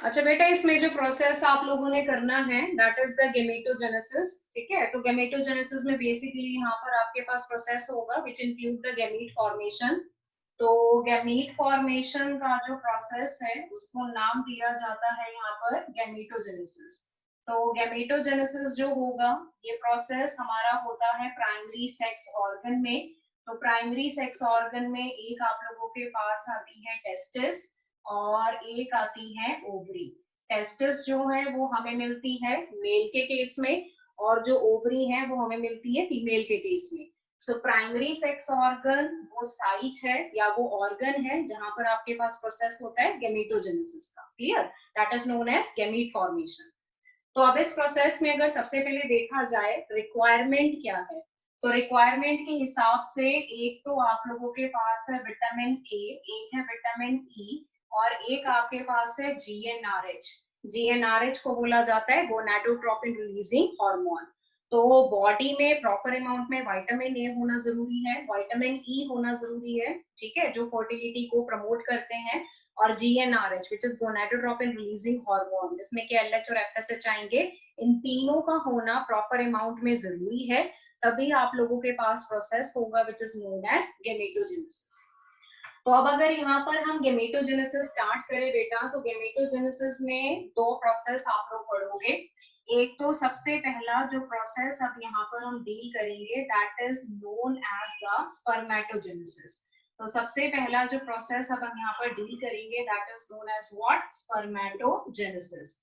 अच्छा बेटा, इसमें जो प्रोसेस आप लोगों ने करना है दैट इज द गेमेटोजेनेसिस। ठीक है, तो गेमेटोजेनेसिस में बेसिकली यहाँ पर आपके पास प्रोसेस होगा which include the gamete formation. तो गैमीट फॉर्मेशन का जो प्रोसेस है उसको नाम दिया जाता है यहाँ पर गैमेटोजेनेसिस। तो गैमेटोजेनेसिस जो होगा ये प्रोसेस हमारा होता है प्राइमरी सेक्स ऑर्गन में। तो प्राइमरी सेक्स ऑर्गन में एक आप लोगों के पास आती है टेस्टिस और एक आती है ओवरी। टेस्टिस जो है वो हमें मिलती है मेल के केस में और जो ओवरी है वो हमें मिलती है फीमेल के केस में। सो प्राइमरी सेक्स ऑर्गन वो साइट है या वो ऑर्गन है जहां पर आपके पास प्रोसेस होता है गैमेटोजेनेसिस का। Clear? That is known as gamete formation. तो अब इस प्रोसेस में अगर सबसे पहले देखा जाए रिक्वायरमेंट क्या है, तो रिक्वायरमेंट के हिसाब से एक तो आप लोगों के पास है विटामिन ए, एक है विटामिन ई और एक आपके पास है जीएनआरएच। जीएनआरएच को बोला जाता है गोनाडोट्रोपिन रिलीजिंग हार्मोन। तो बॉडी में प्रॉपर अमाउंट में विटामिन ए होना जरूरी है, विटामिन ई होना जरूरी है, ठीक है, जो फर्टिलिटी को प्रमोट करते हैं। और GnRH which is gonadotropin releasing hormone, जिसमें कि एलएच और एफएसएच आएंगे। इन तीनों का होना प्रॉपर अमाउंट में जरूरी है, तभी आप लोगों के पास प्रोसेस होगा which is known as gametogenesis. तो अब अगर यहाँ पर हम गेमेटोजेनेसिस स्टार्ट करें बेटा, तो गेमेटोजेनेसिस में दो प्रोसेस आप लोग पढ़ोगे। एक तो सबसे पहला जो प्रोसेस अब यहाँ पर हम डील करेंगे that is known as the spermatogenesis. तो सबसे पहला जो प्रोसेस अब हम यहाँ पर डील करेंगे that is known as what? Spermatogenesis.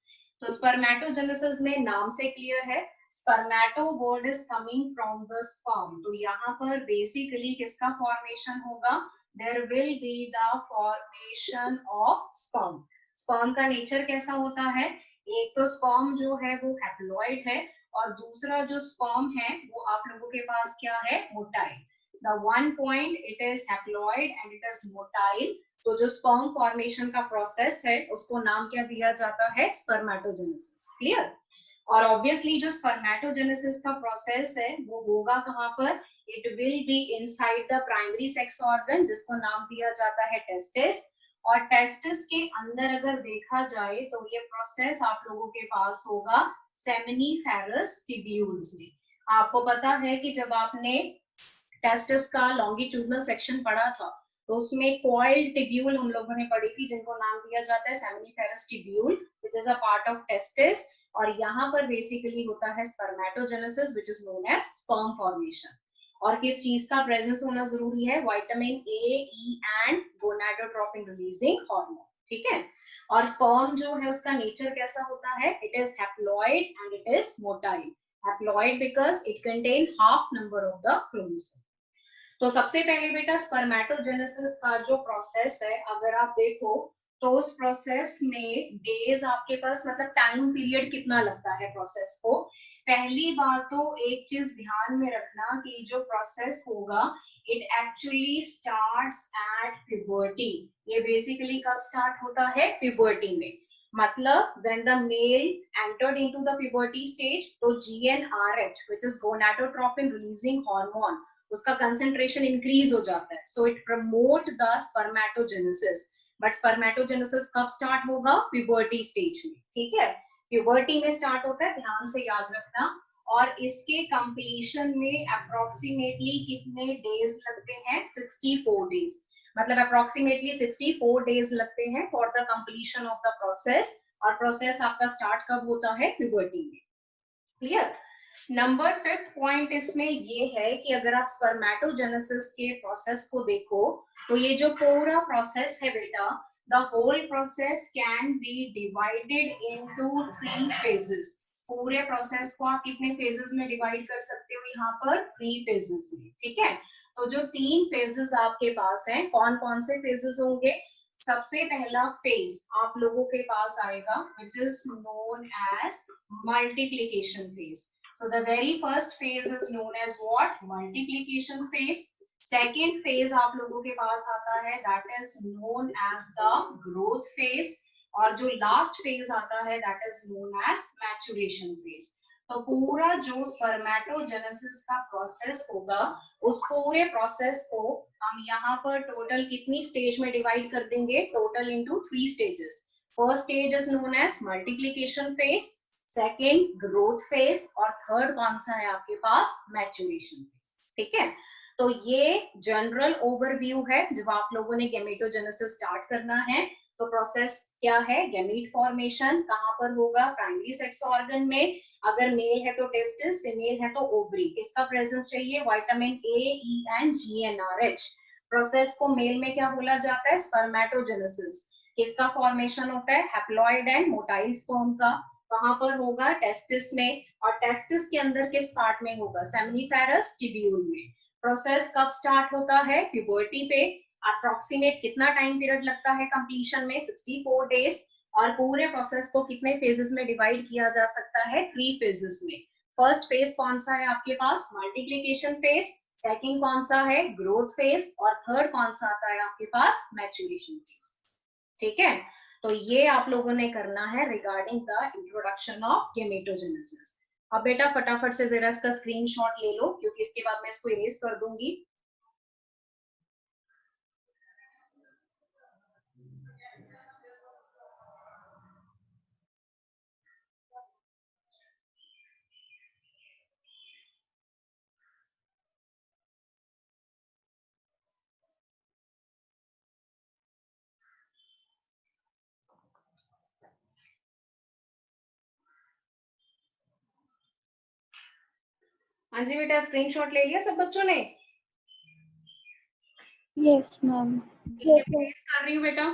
तो स्पर्मेटोजेनेसिस में नाम से क्लियर है, spermato word is coming from the sperm. तो यहाँ पर बेसिकली किसका फॉर्मेशन होगा? there will be the formation of sperm। sperm का नेचर कैसा होता है? एक तो sperm जो है वो हैप्लॉइड है और दूसरा जो sperm है वो आप लोगों के पास क्या है? Motile. the one point it is haploid and it is motile। तो जो sperm formation का प्रोसेस है उसको नाम क्या दिया जाता है? स्पर्मेटोजेनेसिस। क्लियर? और ऑब्वियसली जो स्पर्मेटोजेनेसिस का प्रोसेस है वो होगा कहाँ पर? It will be inside the primary sex organ जिसको नाम दिया जाता है टेस्टिस। और टेस्टिस के अंदर अगर देखा जाए तो ये प्रोसेस आप लोगों के पास होगा सेमिनिफेरस टिब्यूल्स में। आपको पता है कि जब आपने टेस्टिस का लॉन्गिट्यूडनल सेक्शन पढ़ा था तो उसमें कॉइल टिब्यूल हम लोगों ने पढ़ी थी जिनको नाम दिया जाता है seminiferous tubule which is a part of testis. और यहाँ पर बेसिकली होता है spermatogenesis which is known as sperm formation. और किस चीज का प्रेजेंस होना जरूरी है? Vitamin A, E and gonadotropin releasing hormone. ठीक है? और स्पर्म जो है उसका नेचर कैसा होता है? It is haploid and it is motile. Haploid because it contain half number of the chromosome. तो सबसे पहले बेटा स्पर्मेटोजेनेसिस का जो प्रोसेस है अगर आप देखो तो उस प्रोसेस में डेज आपके पास मतलब टाइम पीरियड कितना लगता है प्रोसेस को? पहली बात तो एक चीज ध्यान में रखना कि जो प्रोसेस होगा it actually starts at puberty. ये बेसिकली कब स्टार्ट होता है? प्यूबर्टी में। मतलब when the male entered into the puberty stage तो GnRH which is gonadotropin releasing hormone उसका कंसेंट्रेशन इंक्रीज हो जाता है। So it promote the spermatogenesis. But spermatogenesis कब स्टार्ट होगा? प्यूबर्टी स्टेज में। ठीक है? प्यूबर्टी में स्टार्ट होता है, ध्यान से याद रखना। और इसके कंप्लीशन में अप्रोक्सीमेटली कितने डेज लगते हैं? 64 डेज। मतलब अप्रोक्सीमेटली 64 डेज लगते हैं for the completion of the process. और प्रोसेस आपका स्टार्ट कब होता है? प्यूबर्टी में। क्लियर? नंबर 5th पॉइंट इसमें ये है कि अगर आप स्पर्मेटोजेनेसिस के प्रोसेस को देखो तो ये जो पूरा प्रोसेस है बेटा the whole process can be divided into 3 phases. पूरे प्रोसेस को आप कितने फेजेस में डिवाइड कर सकते हो? यहाँ पर 3 फेजेस में। ठीक है? तो जो 3 फेजेस आपके पास हैं कौन कौन से फेजेस होंगे? सबसे पहला फेज आप लोगों के पास आएगा which is known as multiplication phase. So the very first phase is known as what? Multiplication phase. Second phase आप लोगों के पास आता है that is known as the growth phase. और जो last phase आता है that is known as maturation phase. तो पूरा जो स्पर्मेटोजेनेसिस का प्रोसेस होगा उस पूरे प्रोसेस को हम यहाँ पर टोटल कितनी स्टेज में डिवाइड कर देंगे? Total into 3 stages. First stage is known as multiplication phase, second growth phase और थर्ड कौन सा है आपके पास, मैच्योरेशन फेज। ठीक है, तो ये जनरल ओवरव्यू है। जब आप लोगों ने गेमेटोजेनेसिस स्टार्ट करना है तो प्रोसेस क्या है, गैमीट फॉर्मेशन कहाँ पर होगा, प्राइमरी सेक्स ऑर्गन में, अगर मेल है तो टेस्टिस, फीमेल है तो ओवरी। किसका प्रेजेंस चाहिए, vitamin A, E and GnRH। Process को मेल में क्या बोला जाता है, स्पर्मेटोजेनेसिस। किसका फॉर्मेशन होता है, हैप्लॉइड एंड मोटाइल स्पर्म का। कहां पर होगा, टेस्टिस में, और टेस्टिस के अंदर किस पार्ट में होगा, सेमिनिफेरस टिब्यूल में। प्रोसेस कब स्टार्ट होता है, प्यूबर्टी पे। अप्रोक्सीमेट कितना टाइम पीरियड लगता है कंप्लीशन में, 64 डेज। और पूरे प्रोसेस को कितने फेजेस में डिवाइड किया जा सकता है, 3 फेजेस में। फर्स्ट फेज कौन सा है आपके पास, मल्टीप्लीकेशन फेज, सेकंड कौन सा है, ग्रोथ फेज, और थर्ड कौन सा आता है आपके पास, मैच्योरेशन फेज। ठीक है, तो ये आप लोगों ने करना है regarding the introduction of gametogenesis. अब बेटा फटाफट से जरा इसका स्क्रीनशॉट ले लो, क्योंकि इसके बाद मैं इसको इरेज कर दूंगी। हाँ जी बेटा, स्क्रीनशॉट ले लिया सब बच्चों ने? Yes ma'am. ठीक है, इरेज कर रही हूँ बेटा।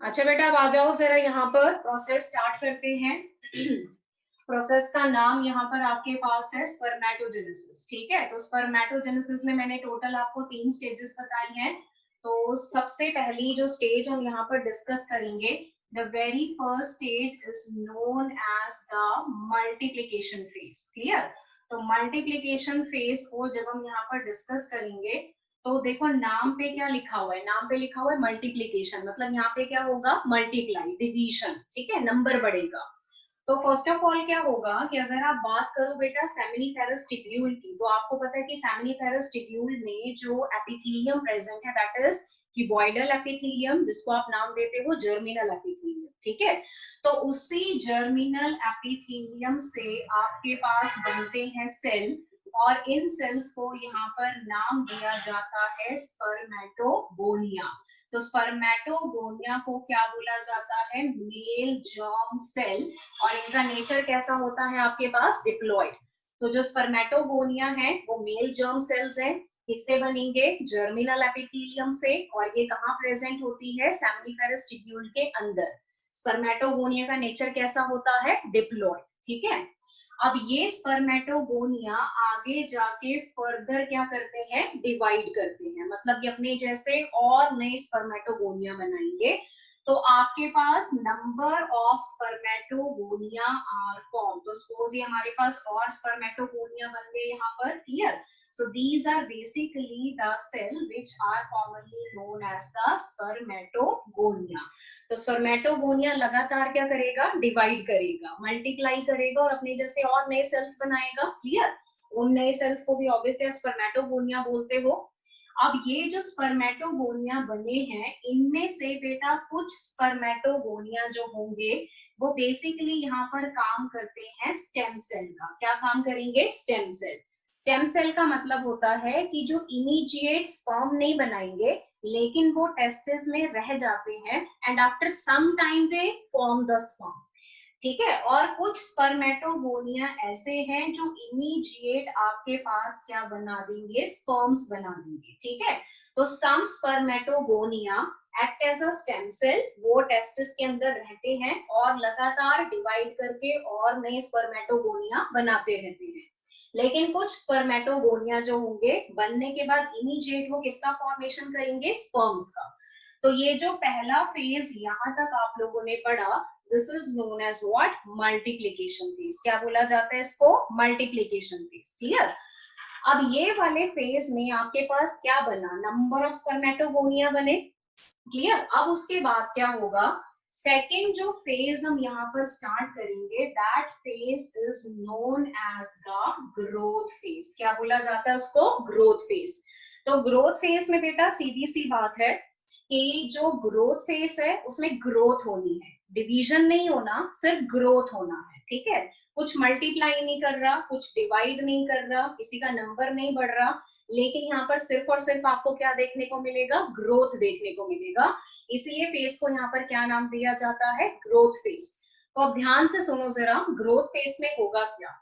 अच्छा बेटा, अब आ जाओ जरा यहाँ पर, प्रोसेस स्टार्ट करते हैं। प्रोसेस का नाम यहाँ पर आपके पास है स्पर्मेटोजेनेसिस। ठीक है, तो स्पर्मेटोजेनेसिस में मैंने टोटल आपको 3 स्टेजेस बताई हैं। तो सबसे पहली जो स्टेज हम यहाँ पर डिस्कस करेंगे, the very first stage is known as the multiplication phase. Clear, तो मल्टीप्लीकेशन फेज को जब हम यहाँ पर डिस्कस करेंगे, तो देखो नाम पे क्या लिखा हुआ है, नाम पे लिखा हुआ है मल्टीप्लीकेशन, मतलब यहाँ पे क्या होगा, मल्टीप्लाई, डिवीजन। ठीक है, नंबर बढ़ेगा। तो फर्स्ट ऑफ ऑल क्या होगा कि अगर आप बात करो बेटा सेमिनिफेरस टिब्यूल की, तो आपको पता है कि सेमिनिफेरस टिब्यूल में जो एपिथेलियम प्रेजेंट है दैट इज क्यूबॉइडल एपिथेलियम, जिसको आप नाम देते हो जर्मिनल एपिथेलियम। ठीक है, तो उसी जर्मिनल एपिथेलियम से आपके पास बनते हैं सेल, और इन सेल्स को यहाँ पर नाम दिया जाता है स्पर्मेटोगोनिया। तो स्पर्मेटोगोनिया को क्या बोला जाता है, मेल जर्म सेल, और इनका नेचर कैसा होता है आपके पास, डिप्लॉइड। तो जो स्पर्मेटोगोनिया है वो मेल जर्म सेल्स है, किससे बनेंगे, जर्मिनल एपिथेलियम से, और ये कहाँ प्रेजेंट होती है, सेमिनिफेरस टिब्यूल के अंदर। स्पर्मेटोगोनिया का नेचर कैसा होता है, डिप्लॉइड। ठीक है, अब ये स्पर्मेटोगोनिया आगे जाके फर्दर क्या करते हैं, डिवाइड करते हैं, मतलब ये अपने जैसे और नए स्पर्मेटोगोनिया बनाएंगे। तो आपके पास number of spermatogonia are form, तो सपोज ये हमारे पास और स्पर्मेटोगोनिया बन गए यहाँ पर। Clear, so these are basically the cell which are commonly known as the spermatogonia। तो स्पर्मेटोगोनिया लगातार क्या करेगा, डिवाइड करेगा, मल्टीप्लाई करेगा, और अपने जैसे और नए सेल्स बनाएगा। क्लियर, उन नए सेल्स को भी ऑब्वियसली स्पर्मेटोगोनिया बोलते हो। अब ये जो स्पर्मेटोगोनिया बने हैं, इनमें से बेटा कुछ स्पर्मेटोगोनिया जो होंगे वो बेसिकली यहाँ पर काम करते हैं स्टेम सेल का। क्या काम करेंगे, स्टेम सेल। स्टेम सेल का मतलब होता है कि जो इमीडिएट स्पर्म नहीं बनाएंगे, लेकिन वो टेस्टिस में रह जाते हैं, and after some time they form the sperm. ठीक है, और कुछ स्पर्मेटोगोनिया ऐसे हैं जो इमीडिएट आपके पास क्या बना देंगे, स्पर्म्स बना देंगे। ठीक है, तो some spermatogonia act as a stem cell, वो टेस्टिस के अंदर रहते हैं और लगातार डिवाइड करके और नए स्पर्मेटोगोनिया बनाते रहते हैं। लेकिन कुछ स्पर्मेटोगोनिया जो होंगे बनने के बाद इमीडिएट वो किसका फॉर्मेशन करेंगे, स्पर्म्स का। तो ये जो पहला फेज यहाँ तक आप लोगों ने पढ़ा, this is known as what, multiplication phase. क्या बोला जाता है इसको, मल्टीप्लीकेशन फेज। क्लियर, अब ये वाले फेज में आपके पास क्या बना, नंबर ऑफ स्पर्मेटोगोनिया बने। क्लियर, अब उसके बाद क्या होगा, सेकेंड जो फेज हम यहाँ पर स्टार्ट करेंगे, that phase is known as the growth phase. क्या बोला जाता है उसको? Growth phase. तो ग्रोथ फेज में बेटा सीधी सी बात है कि जो ग्रोथ फेज है उसमें ग्रोथ होनी है, डिवीजन नहीं होना, सिर्फ ग्रोथ होना है। ठीक है, कुछ मल्टीप्लाई नहीं कर रहा, कुछ डिवाइड नहीं कर रहा, किसी का नंबर नहीं बढ़ रहा, लेकिन यहाँ पर सिर्फ और सिर्फ आपको क्या देखने को मिलेगा? ग्रोथ देखने को मिलेगा। इसीलिए फेज को यहाँ पर क्या नाम दिया जाता है? Growth phase. तो अब ध्यान से सुनो जरा, ग्रोथ फेज में होगा क्या।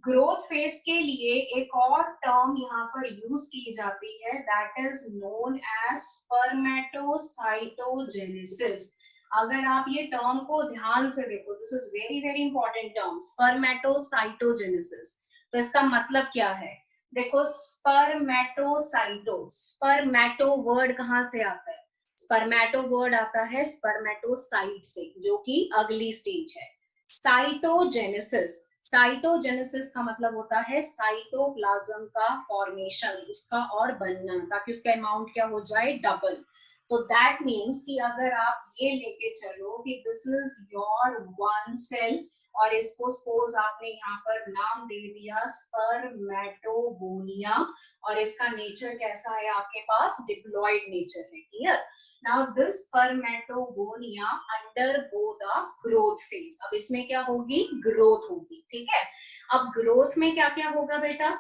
ग्रोथ फेज के लिए एक और टर्म यहाँ पर यूज की जाती है, that is known as spermatocytogenesis. अगर आप ये टर्म को ध्यान से देखो, this is very very important term, spermatocytogenesis. तो इसका मतलब क्या है? देखो, स्पर्मेटोसाइटो, स्पर्मेटो वर्ड कहाँ से आता है? स्पर्मेटो वर्ड आता है स्पर्मेटोसाइट से, जो कि अगली स्टेज है। साइटोजेनेसिस, साइटोजेनेसिस का मतलब होता है साइटोप्लाज्म का फॉर्मेशन, उसका और बनना, ताकि उसका अमाउंट क्या हो जाए? डबल। तो दैट मीन्स कि अगर आप ये लेके चलो कि this is your one cell, और इसको सपोज आपने यहाँ पर नाम दे दिया स्पर्मेटोगोनिया, और इसका नेचर कैसा है आपके पास? डिप्लॉयड नेचर है। Clear? Now this spermatogonia undergo the growth phase. अब इसमें क्या होगी? ग्रोथ होगी। ठीक है, अब ग्रोथ में क्या क्या होगा बेटा?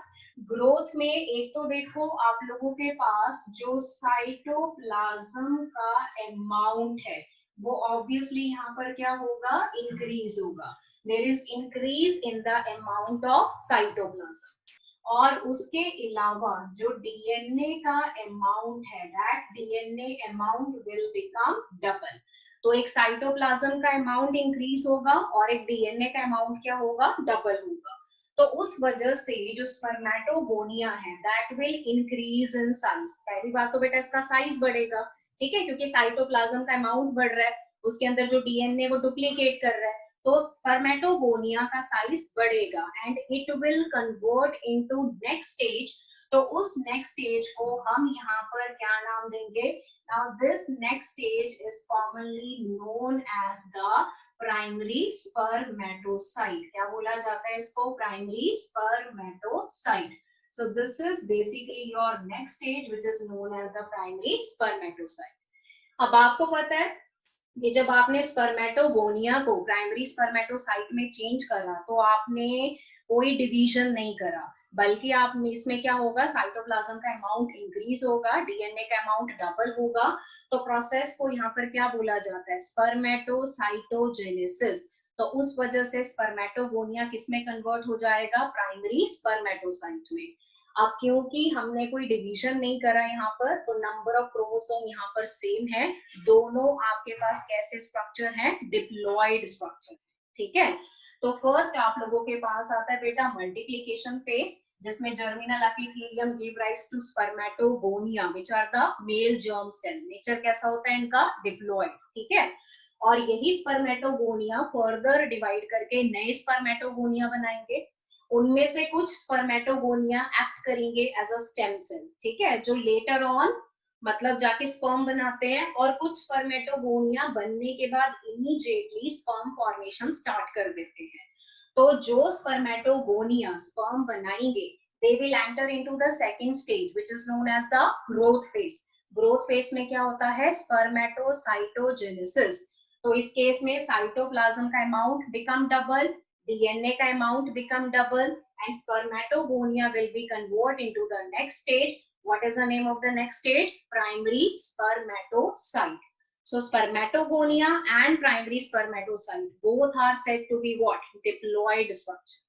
ग्रोथ में एक तो देखो, आप लोगों के पास जो साइटोप्लाज्म का अमाउंट है वो ऑब्वियसली यहाँ पर क्या होगा? इंक्रीज होगा। There is increase in the amount of cytoplasm. और उसके अलावा जो डीएनए का अमाउंट है, that DNA amount will become double. तो एक साइटोप्लाज्म का अमाउंट इंक्रीज होगा और एक डीएनए का अमाउंट क्या होगा? डबल होगा। तो उस वजह से जो स्पर्मेटोगोनिया है that will increase in size. पहली बात तो बेटा इसका साइज बढ़ेगा, ठीक है, क्योंकि साइटोप्लाज्म का अमाउंट बढ़ रहा है, उसके अंदर जो डीएनए वो डुप्लीकेट कर रहा है, तो स्पर्मेटोगोनिया का साइज बढ़ेगा and it will convert into next stage. तो उस नेक्स्ट स्टेज को हम यहाँ पर क्या नाम देंगे? Now this next stage is commonly known as the primary spermatocyte. क्या बोला जाता है इसको? Primary spermatocyte. So this is basically your next stage, which is known as the primary spermatocyte. अब आपको पता है कि जब आपने स्पर्मेटोगोनिया को प्राइमरी स्पर्मेटोसाइट में चेंज करा तो आपने कोई डिवीजन नहीं करा, बल्कि आप इसमें क्या होगा? साइटोप्लाज्म का अमाउंट इंक्रीज होगा, डीएनए का अमाउंट डबल होगा। तो प्रोसेस को यहाँ पर क्या बोला जाता है? स्पर्मेटोसाइटोजेनेसिस। तो उस वजह से स्पर्मेटोगोनिया किसमें कन्वर्ट हो जाएगा? प्राइमरी स्पर्मेटोसाइट में। अब क्योंकि हमने कोई डिवीजन नहीं करा यहाँ पर, तो नंबर ऑफ क्रोमोसोम यहाँ पर सेम है, दोनों आपके पास कैसे स्ट्रक्चर है? Diploid structure. ठीक है, तो फर्स्ट आप लोगों के पास आता है बेटा मल्टीप्लिकेशन फेज, जिसमें germinal epithelium give rise to spermatogonia which are the male germ cell. Nature कैसा होता है इनका? डिप्लॉयड। ठीक है, और यही स्पर्मेटोगोनिया फर्दर डिवाइड करके नए स्पर्मेटोगोनिया बनाएंगे। उनमें से कुछ स्पर्मेटोगोनिया एक्ट करेंगे एज अ स्टेम सेल, ठीक है, जो लेटर ऑन मतलब जाके स्पर्म बनाते हैं, और कुछ स्पर्मेटोगोनिया बनने के बाद इमीडिएटली स्पर्म फॉर्मेशन स्टार्ट कर देते हैं। तो जो स्पर्मेटोगोनिया स्पर्म बनाएंगे, they will enter into the second stage which is known as the growth phase. growth phase में क्या होता है? स्पर्मेटोसाइटोजेनेसिस। तो इस केस में साइटोप्लाज्म का अमाउंट बिकम डबल, डीएनए का amount become double, and spermatogonia will be convert into the next stage. What is the name of the next stage? Primary spermatocyte. So spermatogonia and primary spermatocyte both are said to be what? Diploid structure.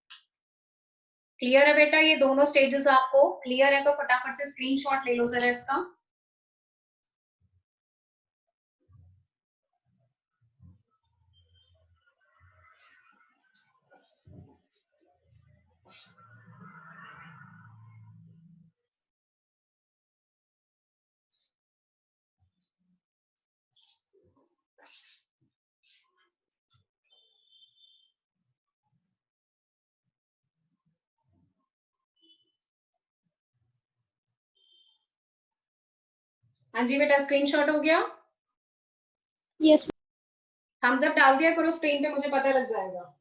Clear है बेटा? ये दोनों stages आपको clear है तो फटाफट से screenshot ले लो जरा इसका। हाँ जी बेटा, स्क्रीनशॉट हो गया? यस। थम्स अप डाल दिया करो स्क्रीन पे, मुझे पता लग जाएगा।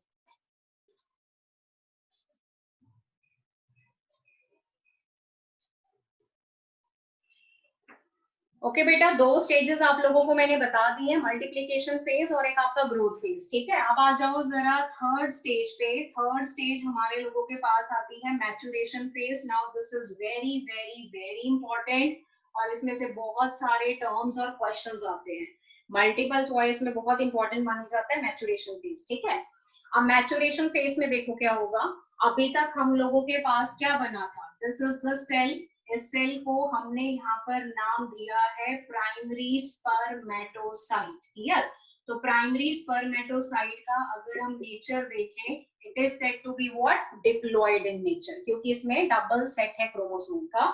ओके बेटा, दो स्टेजेस आप लोगों को मैंने बता दी है, मल्टीप्लीकेशन फेज और एक आपका ग्रोथ फेज। ठीक है, अब आ जाओ जरा थर्ड स्टेज पे। थर्ड स्टेज हमारे लोगों के पास आती है maturation phase. Now this is very very very important, और इसमें से बहुत सारे टर्म्स और क्वेश्चंस आते हैं। मल्टीपल चॉइस में बहुत इंपॉर्टेंट माना जाता है मैचुरेशन फेज। ठीक है, अब मैचुरेशन फेज में देखो क्या होगा। अभी तक हम लोगों के पास क्या बना था, दिस इज द सेल। इस सेल को हमने यहाँ पर नाम दिया है प्राइमरी स्पर्मेटोसाइट। क्लियर? तो प्राइमरी स्पर्मेटोसाइट का अगर हम नेचर देखें, it is said to be what, diploid in nature, क्योंकि इसमें डबल सेट है क्रोमोसोम का।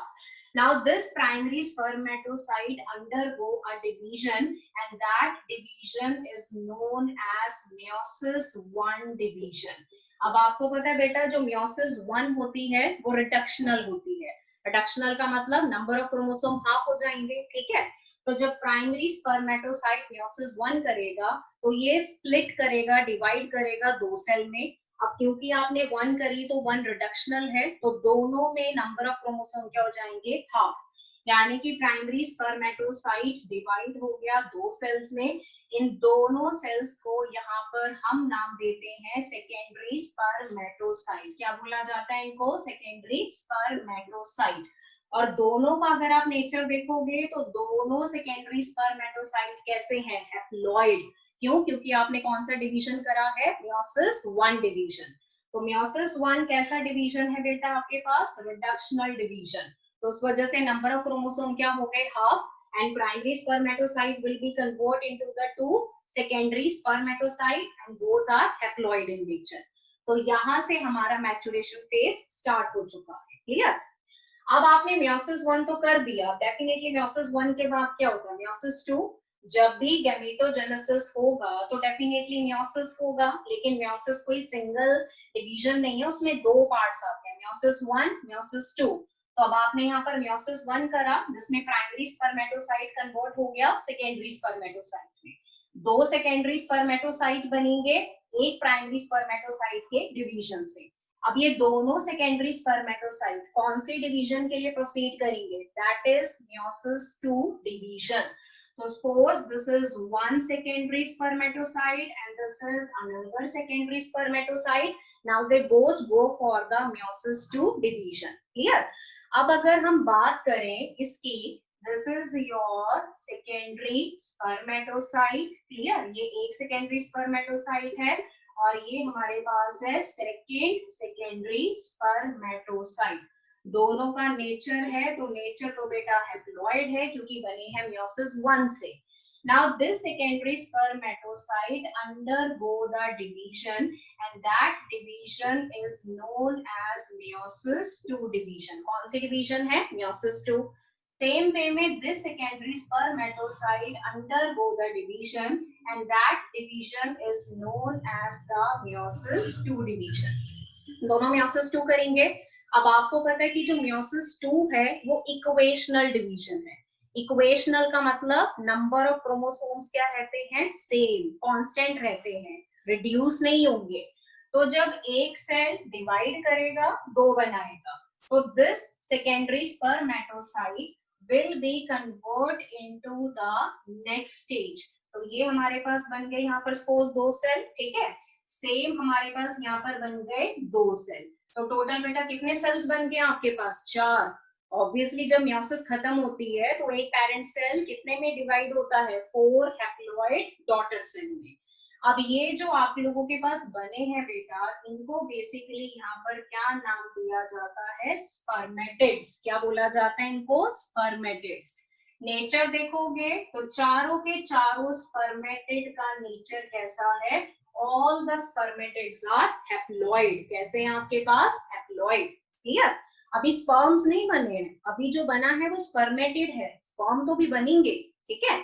Now this primary spermatocyte undergo a division, and that division is known as meiosis 1 division. अब आपको पता है बेटा, जो meiosis 1 होती है वो रिडक्शनल होती है। रिडक्शनल का मतलब नंबर ऑफ क्रोमोसोम हाफ हो जाएंगे। ठीक है, तो जब प्राइमरी स्पर्मेटोसाइट meiosis 1 करेगा तो ये स्प्लिट करेगा, डिवाइड करेगा दो सेल में। अब क्योंकि आपने 1 करी तो 1 रिडक्शनल है, तो दोनों में नंबर ऑफ क्रोमोसोम क्या हो जाएंगे, हाफ। यानी कि प्राइमरी स्पर्मेटोसाइट डिवाइड हो गया दो सेल्स में। इन दोनों सेल्स को यहाँ पर हम नाम देते हैं सेकेंडरी स्पर्मेटोसाइट। क्या बोला जाता है इनको, सेकेंडरी स्पर्मेटोसाइट। और दोनों का अगर आप नेचर देखोगे तो दोनों सेकेंडरी स्पर्मेटोसाइट कैसे हैं, हैप्लॉइड। क्यों? क्योंकि आपने कौन सा डिवीजन करा है, meiosis 1 डिवीजन। तो meiosis 1 कैसा डिवीजन है बेटा आपके पास, रिडक्शनल डिवीजन। तो उस वजह से नंबर ऑफ क्रोमोसोम क्या हो गए, half, and primary spermatocyte will be convert into the two secondary spermatocyte and both are haploid in nature. तो यहाँ से हमारा मैचुरेशन फेज स्टार्ट हो चुका है। क्लियर? अब आपने meiosis 1 तो कर दिया, डेफिनेटली meiosis 1 के बाद क्या होता है, meiosis 2। जब भी गैमेटोजेनेसिस होगा तो डेफिनेटली meiosis होगा, लेकिन meiosis कोई सिंगल डिवीजन नहीं है, उसमें दो पार्ट्स आते हैं, meiosis 1, meiosis 2। तो अब आपने यहाँ पर meiosis 1 करा, जिसमें प्राइमरी स्पर्मेटोसाइट कन्वर्ट हो गया सेकेंडरी स्पर्मेटोसाइट में। दो सेकेंडरी स्पर्मेटोसाइट बनेंगे एक प्राइमरी स्पर्मेटोसाइट के डिवीजन से। अब ये दोनों सेकेंडरी स्पर्मेटोसाइट कौन सी डिवीजन के लिए प्रोसीड करेंगे, that is meiosis 2 division. So suppose this is one secondary spermatocyte and this is another secondary spermatocyte. Now they both go for the meiosis 2 division. Clear? अब अगर हम बात करें इसकी, this is your secondary spermatocyte. Clear? ये एक secondary spermatocyte है और ये हमारे पास है second secondary spermatocyte। दोनों का नेचर है, तो नेचर तो बेटा हैप्लॉइड है क्योंकि बने हैं meiosis 1 से। Now this secondary spermatocyte undergo the division and that division is known as meiosis 2 division। कौन सी डिवीजन है, meiosis 2। Same way में this secondary spermatocyte undergo the division and that division is known as the meiosis 2 division। दोनों meiosis 2 करेंगे। अब आपको पता है कि जो meiosis 2 है वो इक्वेशनल डिवीजन है। इक्वेशनल का मतलब नंबर ऑफ क्रोमोसोम्स क्या रहते हैं, सेम, कांस्टेंट रहते हैं, रिड्यूस नहीं होंगे। तो जब एक सेल डिवाइड करेगा दो बनाएगा, तो this secondary spermatocyte will be convert into the next stage. तो ये हमारे पास बन गए यहाँ पर सपोज दो सेल। ठीक है, सेम हमारे पास यहाँ पर बन गए दो सेल। तो टोटल बेटा कितने सेल्स बन गए आपके पास, 4। ऑब्वियसली जब meiosis खत्म होती है तो एक पेरेंट सेल कितने में डिवाइड होता है, 4 हैप्लॉइड डॉटर सेल में। अब ये जो आप लोगों के पास बने हैं बेटा, इनको बेसिकली यहाँ पर क्या नाम दिया जाता है, स्पर्मेटिड्स। क्या बोला जाता है इनको, स्पर्मेटिड्स। नेचर देखोगे तो चारों के चारों स्पर्मेटिड का नेचर कैसा है, all the spermatids are haploid। कैसे हैं आपके पास, haploid। क्लियर? अभी स्पर्म्स नहीं बने हैं, अभी जो बना है वो स्पर्मेटिड है, स्पर्म तो भी बनेंगे। ठीक है,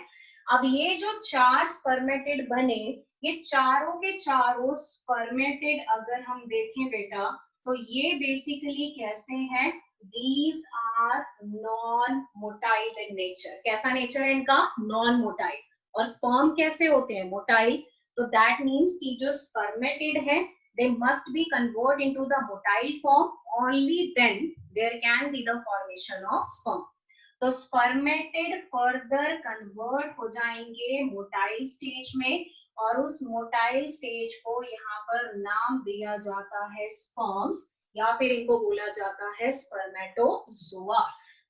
अब ये जो 4 स्पर्मेटिड बने, ये चारों के चारों स्पर्मेटिड अगर हम देखें बेटा, तो ये बेसिकली कैसे हैं, these are non motile in nature। कैसा नेचर है इनका, नॉन मोटाइल। और स्पर्म कैसे होते हैं, मोटाइल। तो दैट मीन्स कि जो स्पर्मेटिड है they must be convert into the motile form, only then there can be the formation of sperm. तो स्पर्मेटेड फर्दर कन्वर्ट हो जाएंगे मोटाइल स्टेज में और उस मोटाइल स्टेज को यहाँ पर नाम दिया जाता है स्पर्म्स या फिर इनको बोला जाता है spermatozoa.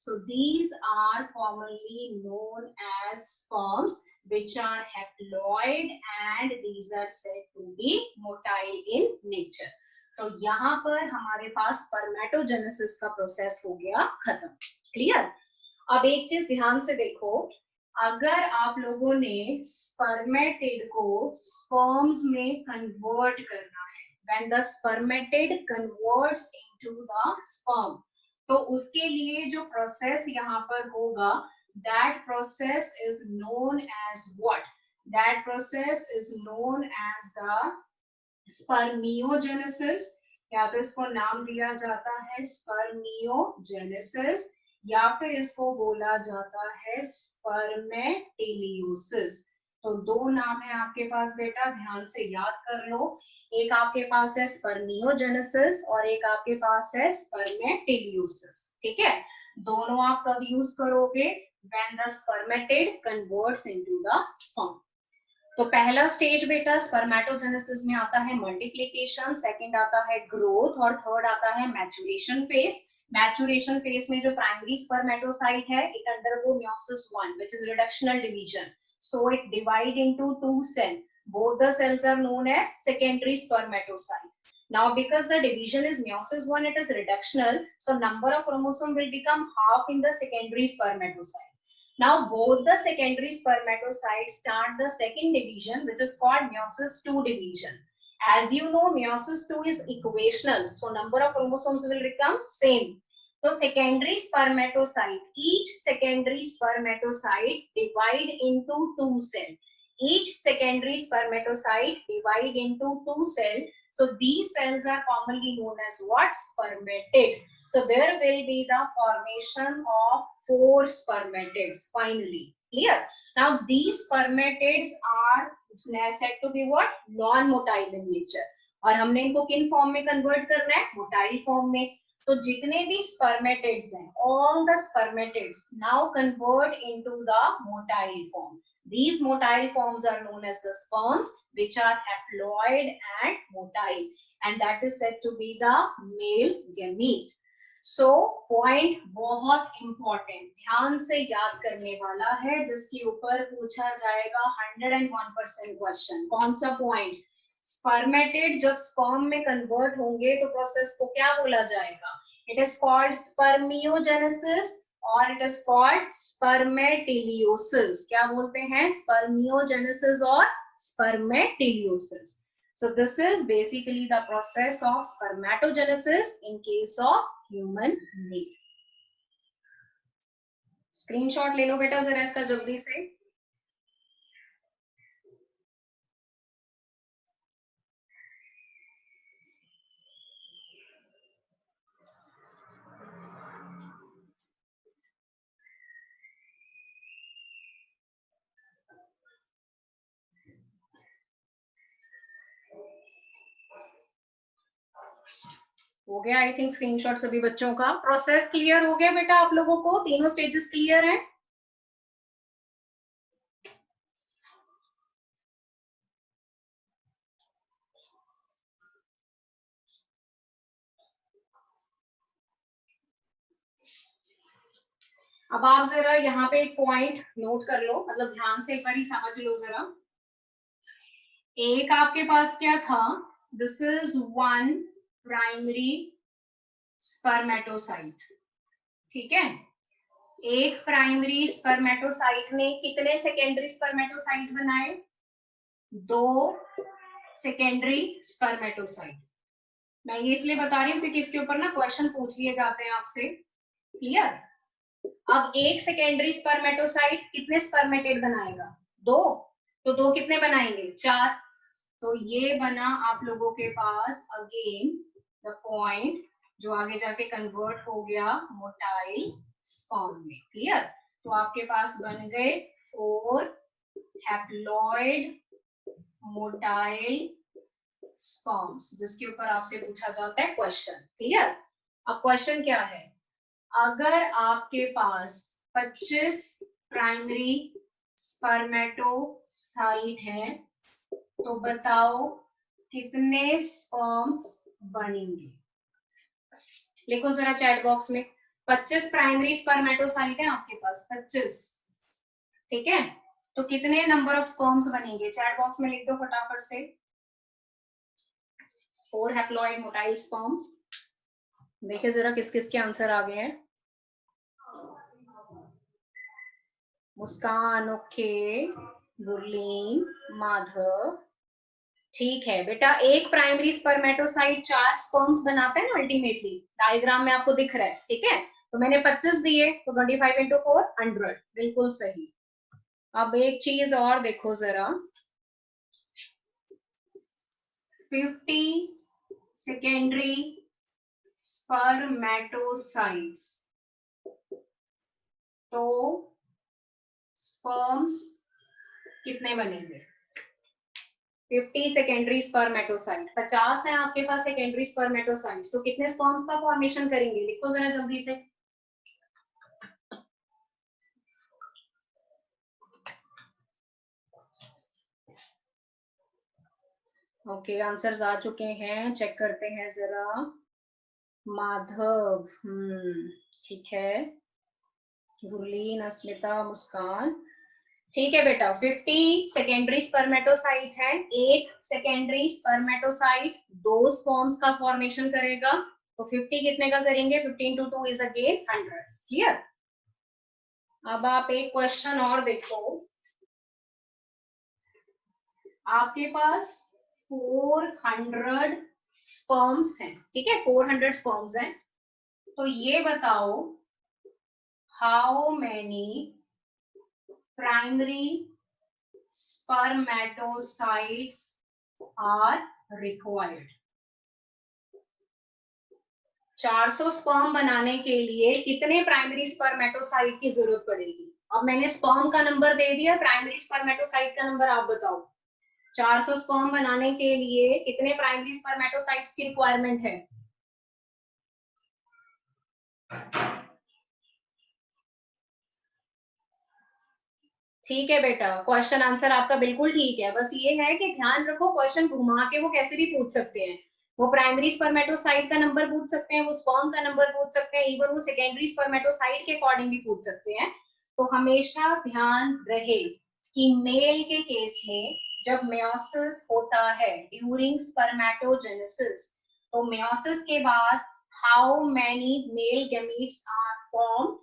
So these are commonly known as sperms which are haploid and these are said to be motile in nature. तो यहाँ पर हमारे पास स्पर्मेटोजेनेसिस का प्रोसेस हो गया खत्म. क्लियर? अब एक चीज ध्यान से देखो, अगर आप लोगों ने स्पर्मेटिड को स्पर्म्स में कन्वर्ट करना है, when the spermatid converts into the sperm, तो उसके लिए जो प्रोसेस यहाँ पर होगा, that process is known as what? That process is known as the spermiogenesis, या तो इसको नाम दिया जाता है स्पर्मियोजेनेसिस या फिर इसको बोला जाता है स्पर्मेटिलियोसिस. तो दो नाम है आपके पास बेटा, ध्यान से याद कर लो. एक आपके पास है स्पर्मियोजेनेसिस और एक आपके पास है स्पर्मेटिलियोसिस. ठीक है, दोनों आप कब यूज करोगे? when the spermatid converts into the sperm. तो पहला स्टेज बेटा स्पर्मेटोजेनेसिस में आता है मल्टीप्लिकेशन, सेकंड आता है ग्रोथ और थर्ड आता है मैचुरेशन फेज. मैचुरेशन फेज में जो प्राइमरी स्पर्मेटोसाइट है, it undergo meiosis 1 which is reductional division, so it divide into two cell. Both the cells are known as secondary spermatocyte. Now because the division is meiosis 1, it is reductional, so number of chromosome will become half in the secondary spermatocyte. Now both the secondary spermatocytes start the second division which is called meiosis 2 division. As you know, meiosis 2 is equational, so number of chromosomes will become same. So secondary spermatocyte, each secondary spermatocyte divide into two cell. Each secondary spermatocyte divide into two cell. So these cells are commonly known as what? Spermatid. So there will be the formation of 4 spermatids finally. Clear? Now these spermatids are said to be what? Non-motile in nature. और हमने इनको किन form में convert करना है? Motile form में. तो जितने भी स्पर्मेटिड्स हैं, all the spermatids now convert into the motile form. These motile forms are known as the sperms, which are haploid and motile, and that is said to be the male gamete. So point बहुत important, ध्यान से याद करने वाला है, जिसके ऊपर पूछा जाएगा 101% क्वेश्चन. कौन सा पॉइंट? स्पर्मेटिड जब स्पर्म में कन्वर्ट होंगे तो प्रोसेस को क्या बोला जाएगा? इट इज कॉल्ड स्पर्मियोजेनेसिस और इट इज कॉल्ड स्पर्मेटिलियोसिस. क्या बोलते हैं? स्पर्मियोजेनेसिस और स्पर्मेटिलियोसिस. So this is basically the process of spermatogenesis in case of human being. Screenshot ले लो बेटा जरा इसका जल्दी से. हो गया आई थिंक स्क्रीनशॉट सभी बच्चों का. प्रोसेस क्लियर हो गया बेटा आप लोगों को? तीनों स्टेजेस क्लियर हैं? अब आप जरा यहाँ पे एक पॉइंट नोट कर लो, मतलब ध्यान से एक बार समझ लो जरा. एक आपके पास क्या था? This is one primary spermatocyte. ठीक है, एक प्राइमरी स्पर्मेटोसाइट ने कितने सेकेंडरी स्पर्मेटोसाइट बनाए? 2 सेकेंडरी स्पर्मेटोसाइट. मैं ये इसलिए बता रही हूँ क्योंकि इसके ऊपर ना क्वेश्चन पूछ लिए जाते हैं आपसे. क्लियर? अब एक सेकेंडरी स्पर्मेटोसाइट कितने स्पर्मेटेड बनाएगा? 2. तो 2 कितने बनाएंगे? 4. तो ये बना आप लोगों के पास अगेन द पॉइंट जो आगे जाके कन्वर्ट हो गया मोटाइल स्पर्म में. क्लियर? तो आपके पास बन गए 4 हैप्लॉइड मोटाइल स्पर्म्स, जिसके ऊपर आपसे पूछा जाता है क्वेश्चन। क्लियर? अब क्वेश्चन क्या है, अगर आपके पास 25 प्राइमरी स्पर्मेटोसाइट है तो बताओ कितने स्पर्म्स बनेंगे। लिखो जरा चैट बॉक्स में, 25 प्राइमरी स्पर्मेटोसाइट है आपके पास, 25, ठीक है, तो कितने नंबर ऑफ स्पर्म्स बनेंगे, चैट बॉक्स में लिख दो फटाफट से। 4 हैप्लॉइड मोटाइल स्पर्म्स। देखिए जरा किस किस के आंसर आ गए हैं। मुस्कान, ओके, गुरलीन, माधव, ठीक है बेटा। एक प्राइमरी स्पर्मेटोसाइट 4 स्पर्म्स बनाता है ना अल्टीमेटली, डायग्राम में आपको दिख रहा है, ठीक है। तो मैंने 25 दिए तो 25 इंटू 4 100, बिल्कुल सही। अब एक चीज और देखो जरा, 50 सेकेंडरी स्पर्मेटोसाइट्स, तो स्पर्म्स कितने बनेंगे। 50 सेकेंडरी स्पर्मेटोसाइट, 50 है आपके पास सेकेंडरी स्पर्मेटोसाइट, तो कितने स्पर्म्स का फॉर्मेशन करेंगे, लिखो जरा जल्दी से। ओके, आंसर्स आ चुके हैं, चेक करते हैं जरा। माधव, ठीक है, गुरलीन, अस्मिता, मुस्कान, ठीक है बेटा। 50 सेकेंडरी स्पर्मेटोसाइट है, एक सेकेंडरी स्पर्मेटोसाइट 2 स्पर्म्स का फॉर्मेशन करेगा, तो 50 कितने का करेंगे, 15 टू 2 इज अगेन 100। क्लियर? अब आप एक क्वेश्चन और देखो, आपके पास 400 स्पर्म्स हैं, ठीक है, 400 स्पर्म्स हैं, तो ये बताओ how many primary spermatocytes are required। 400 sperm बनाने के लिए कितने प्राइमरी स्पर्मेटोसाइट की जरूरत पड़ेगी। अब मैंने स्पर्म का नंबर दे दिया, प्राइमरी स्पर्मेटोसाइट का नंबर आप बताओ। 400 स्पर्म बनाने के लिए कितने प्राइमरी स्पर्मेटोसाइट्स की रिक्वायरमेंट है। ठीक है बेटा, क्वेश्चन आंसर आपका बिल्कुल ठीक है, बस ये है कि ध्यान रखो क्वेश्चन घुमा के वो कैसे भी पूछ सकते हैं। वो प्राइमरी स्पर्मेटोसाइट का नंबर पूछ सकते हैं, वो स्पर्म का नंबर पूछ सकते हैं, इवन वो सेकेंडरी स्पर्मेटोसाइट के अकॉर्डिंग भी पूछ सकते हैं। तो हमेशा ध्यान रहे कि मेल के केस में जब मेयोसिस होता है ड्यूरिंग स्पर्मेटोजेनेसिस, तो मेयोसिस के बाद how many male gametes are formed,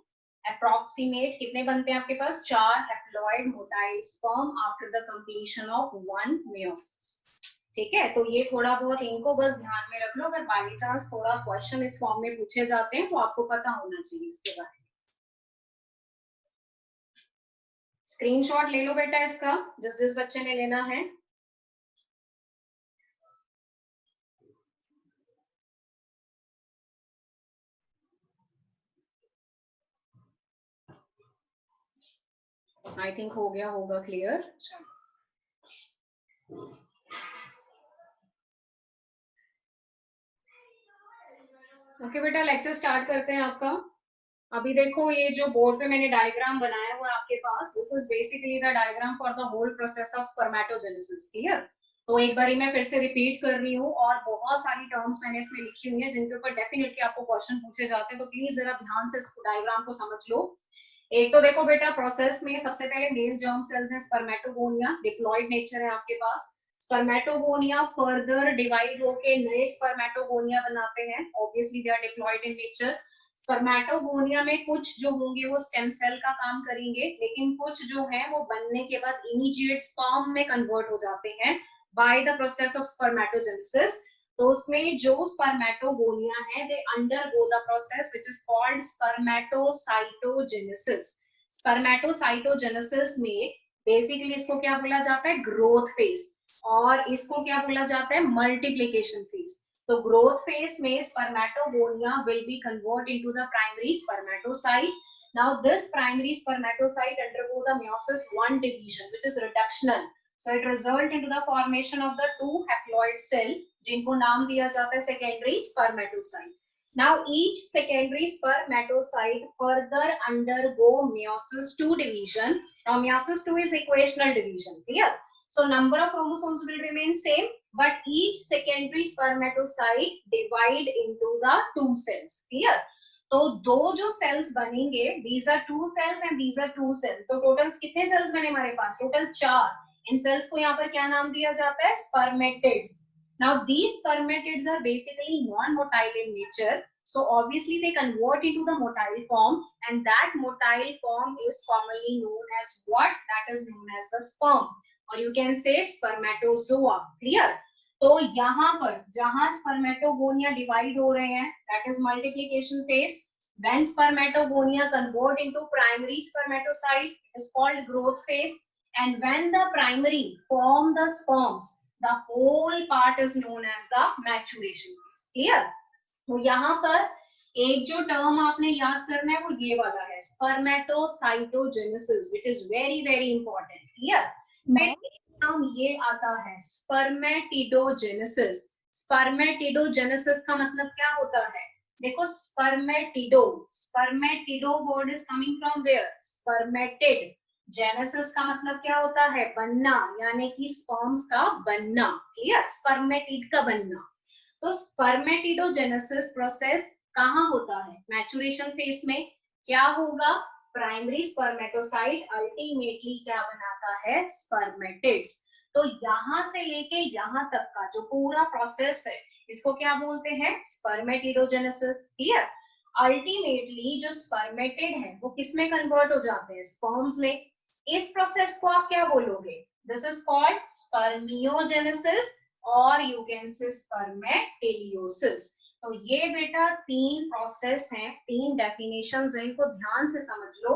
approximate कितने बनते हैं आपके पास, 4 haploid motile sperm after the completion of 1 meiosis. ठीक है, तो ये थोड़ा बहुत इनको बस ध्यान में रख लो, अगर बाई चांस थोड़ा क्वेश्चन इस फॉर्म में पूछे जाते हैं तो आपको पता होना चाहिए इसके बारे में। स्क्रीनशॉट ले लो बेटा इसका, जिस जिस बच्चे ने लेना है। आई थिंक हो गया होगा क्लियर। ओके बेटा, लेक्चर स्टार्ट करते हैं आपका। अभी देखो ये जो बोर्ड पे मैंने डायग्राम बनाया हुआ है आपके पास, this is basically the diagram for the whole process of spermatogenesis. Clear? तो एक बारी मैं फिर से रिपीट कर रही हूँ, और बहुत सारी टर्म्स मैंने इसमें लिखी हुई है जिनके ऊपर डेफिनेटली आपको क्वेश्चन पूछे जाते हैं, तो प्लीज जरा ध्यान से इस डायग्राम को समझ लो। एक तो देखो बेटा, प्रोसेस में सबसे पहले मेल जर्म सेल्स हैं, स्पर्मेटोगोनिया, डिप्लॉइड नेचर है आपके पास। स्पर्मेटोगोनिया फर्दर डिवाइड होके नए स्पर्मेटोगोनिया बनाते हैं, obviously they are diploid in nature. Spermatogonia में कुछ जो होंगे वो स्टेम सेल का काम करेंगे, लेकिन कुछ जो है वो बनने के बाद इमीडिएट स्पर्म में कन्वर्ट हो जाते हैं by the process of spermatogenesis. तो उसमें जो स्पर्मेटोगोनिया है they undergo the process which is called spermatocytogenesis. Spermatocytogenesis में बेसिकली इसको क्या बोला जाता है, ग्रोथ फेज, और इसको क्या बोला जाता है, मल्टीप्लिकेशन फेज। तो ग्रोथ फेज में spermatogonia will be convert into the primary spermatocyte. Now this primary spermatocyte undergo the meiosis 1 division which is reductional. So it result into the formation of the two haploid cell, जिनको नाम दिया जाता है secondary spermatocyte. Now each secondary spermatocyte further undergo meiosis II division. Now meiosis II is equational division. Clear? So number of chromosomes will remain same, but each secondary spermatocyte divide into the two cells. Clear? तो दो जो sales बनेंगे, these are two cells and these are two cells. तो total कितने sales बने हमारे पास? Total 4. इन sales को यहाँ पर क्या नाम दिया जाता है? Spermatids. Now these spermatids are basically non-motile in nature, so obviously they convert into the motile form, and that motile form is commonly known as what? That is known as the sperm, or you can say spermatozoa. Clear? तो यहाँ पर जहां spermatogonia divide हो रहे हैं, that is multiplication phase. When spermatogonia convert into primary spermatocyte, it is called growth phase. And when the primary form the sperms, the whole part is known as the maturation phase. Clear? तो यहाँ पर एक जो term आपने याद करना है वो ये वाला है, spermatocytogenesis, which is very very important. Clear? फिर एक टर्म ये आता है spermatidogenesis. Spermatidogenesis का मतलब क्या होता है? देखो spermatido word is coming from where? Spermatid. Genesis का मतलब क्या होता है? बनना, यानी कि स्पर्म्स का बनना. क्लियर? स्पर्मेटिड का बनना. तो स्पर्मेटिडोजेनेसिस प्रोसेस कहाँ होता है? मैचुरेशन फेज में. क्या होगा? प्राइमरी स्पर्मेटोसाइट अल्टीमेटली क्या बनाता है? स्पर्मेटिड्स. तो यहाँ से लेके यहाँ तक का जो पूरा प्रोसेस है, इसको क्या बोलते हैं? स्पर्मेटिडोजेनेसिस. क्लियर? अल्टीमेटली जो स्पर्मेटिड है वो किसमें कन्वर्ट हो जाते हैं? स्पर्म्स में. इस प्रोसेस को आप क्या बोलोगे? दिस इज कॉल्ड स्पर्मियोजेनेसिस, और यू कैन से स्पर्मेटिलियोसिस. तो ये बेटा 3 प्रोसेस हैं, 3 डेफिनेशंस हैं, इनको ध्यान से समझ लो.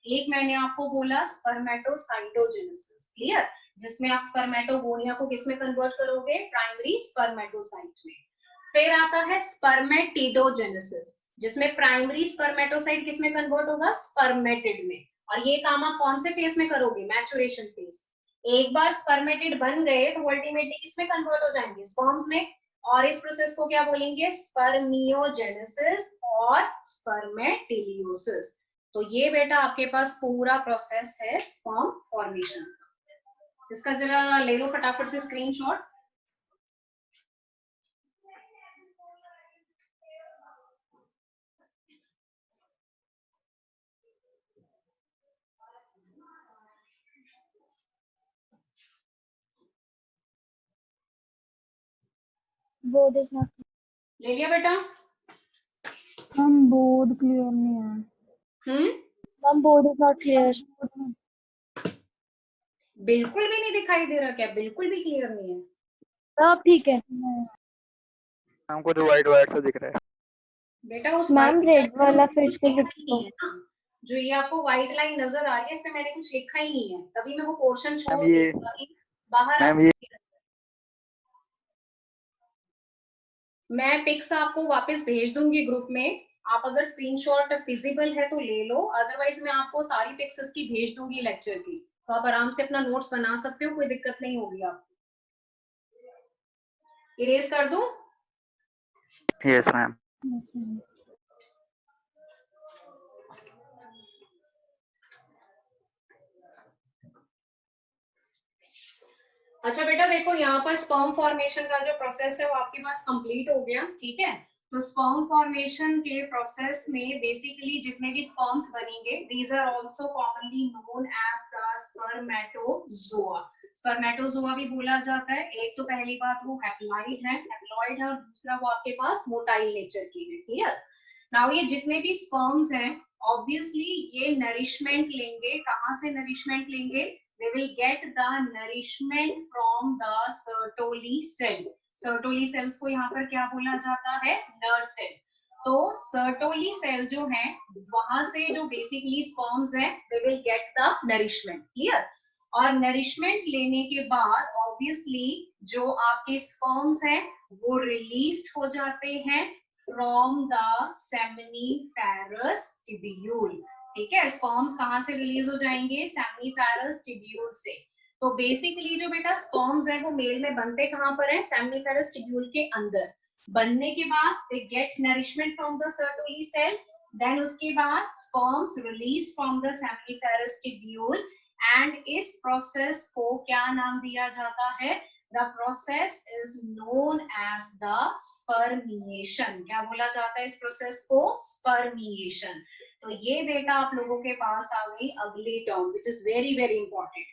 एक मैंने आपको बोला स्पर्मेटोसाइटोजेनेसिस. क्लियर? जिसमें आप स्पर्मेटोगोनिया को किसमें कन्वर्ट करोगे? प्राइमरी स्पर्मेटोसाइट में. फिर आता है स्पर्मेटिडोजेनेसिस, जिसमें प्राइमरी स्पर्मेटोसाइट किसमें कन्वर्ट होगा? स्पर्मेटिड में. और ये काम आप कौन से फेज में करोगे? Maturation phase. एक बार स्पर्मेटिड बन गए तो अल्टीमेटली किसमें कन्वर्ट हो जाएंगे? स्पर्म्स में. और इस प्रोसेस को क्या बोलेंगे? स्पर्मियोजेनेसिस और स्पर्मेटिलियोसिस. तो ये बेटा आपके पास पूरा प्रोसेस है स्पर्म फॉर्मेशन. इसका जरा ले लो फटाफट से स्क्रीनशॉट. Board is not. ले लिया बेटा? हम बोर्ड क्लियर नहीं है. हम बोर्ड इज नॉट क्लियर. बिल्कुल भी नहीं दिखाई दे रहा क्या? बिल्कुल भी क्लियर नहीं है? सब ठीक है. हमको तो व्हाइट व्हाइट सा दिख रहा है बेटा उस मैम रेड वाला फिर से लिखा ही नहीं है ना. जो ये आपको व्हाइट लाइन नजर आ रही है, इसमें मैंने कुछ लिखा ही नहीं है, तभी मैं वो पोर्शन छोड़ दी बाहर. मैम ये मैं पिक्स आपको वापस भेज दूंगी ग्रुप में. आप अगर स्क्रीनशॉट फिजिबल है तो ले लो, अदरवाइज मैं आपको सारी पिक्स इसकी भेज दूंगी लेक्चर की, तो आप आराम से अपना नोट्स बना सकते हो, कोई दिक्कत नहीं होगी आपको. इरेज कर दूं? Yes ma'am. अच्छा बेटा देखो, यहाँ पर स्पर्म फॉर्मेशन का जो प्रोसेस है वो आपके पास कंप्लीट हो गया. ठीक है? तो स्पर्म फॉर्मेशन के प्रोसेस में बेसिकली जितने भी स्पर्म्स बनेंगे, these are also commonly known as the spermatozoa. Spermatozoa भी बोला जाता है. एक तो पहली बात वो हैप्लॉइड है, और दूसरा वो आपके पास मोटाइल नेचर की है. क्लियर? नाउ ये जितने भी स्पर्म्स हैं, ऑब्वियसली ये नरिशमेंट लेंगे. कहाँ से नरिशमेंट लेंगे? They will get the nourishment from the Sertoli cell. Sertoli cells को यहाँ पर क्या बोला जाता है? नर सेल. तो Sertoli cell जो है, वहां से जो बेसिकली स्पर्म्स हैं, they will get the nourishment. Clear? और नरिशमेंट लेने के बाद ऑब्वियसली जो आपके स्पर्म्स हैं वो रिलीज हो जाते हैं फ्रॉम द सेमिनिफेरस ट्यूब्यूल. ठीक है? स्पर्म्स कहां से रिलीज हो जाएंगे? सेमिनिफेरस ट्यूब्यूल से. तो बेसिकली जो बेटा स्पर्म्स है वो मेल में बनते कहाँ पर है, सेमिनिफेरस टिब्यूल के अंदर। बनने के बाद they get nourishment from the Sertoli cell, then उसके बाद sperms release from the seminiferous tubule and इस प्रोसेस को क्या नाम दिया जाता है, the process is known as the spermiation. क्या बोला जाता है इस प्रोसेस को, स्पर्मिएशन। तो ये बेटा आप लोगों के पास आ गई अगली term which is very very important.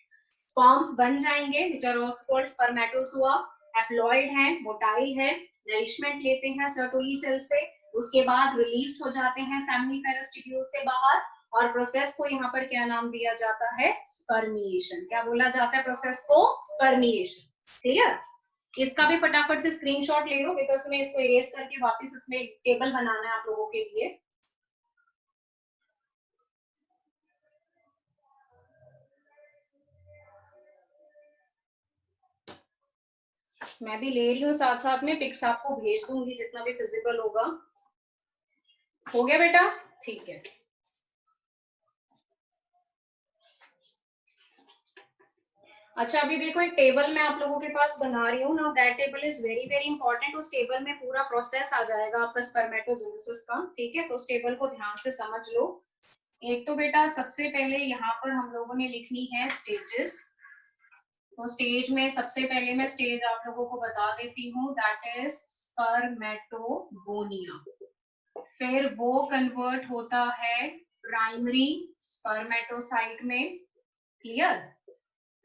Sperms बन जाएंगे which are also called spermatozoa, haploid है, मोटाइल है, नरिशमेंट लेते हैं सर्टोली सेल से, उसके बाद रिलीज हो जाते हैं सेमिनिफेरस टिब्यूल से बाहर, और प्रोसेस को यहाँ पर क्या नाम दिया जाता है, स्पर्मिएशन। क्या बोला जाता है प्रोसेस को, स्पर्मिएशन। क्लियर? इसका भी फटाफट से स्क्रीनशॉट ले लो बिकॉज मैं इसको इरेज करके वापस इसमें टेबल बनाना है आप लोगों के लिए। मैं भी ले रही हूँ साथ साथ में, पिक्स आपको भेज दूंगी जितना भी फिजिबल होगा। हो गया बेटा? ठीक है। अच्छा अभी देखो एक टेबल मैं आप लोगों के पास बना रही हूँ ना, that table is very very important. उस टेबल में पूरा प्रोसेस आ जाएगा आपका स्पर्मेटोजेनेसिस का, ठीक है? तो उस टेबल को ध्यान से समझ लो। एक तो बेटा सबसे पहले यहाँ पर हम लोगों ने लिखनी है स्टेजेस। तो स्टेज में सबसे पहले मैं स्टेज आप लोगों को बता देती हूँ, दैट इज स्पर्मेटोगोनिया। फिर वो कन्वर्ट होता है प्राइमरी स्पर्मेटोसाइट में। क्लियर?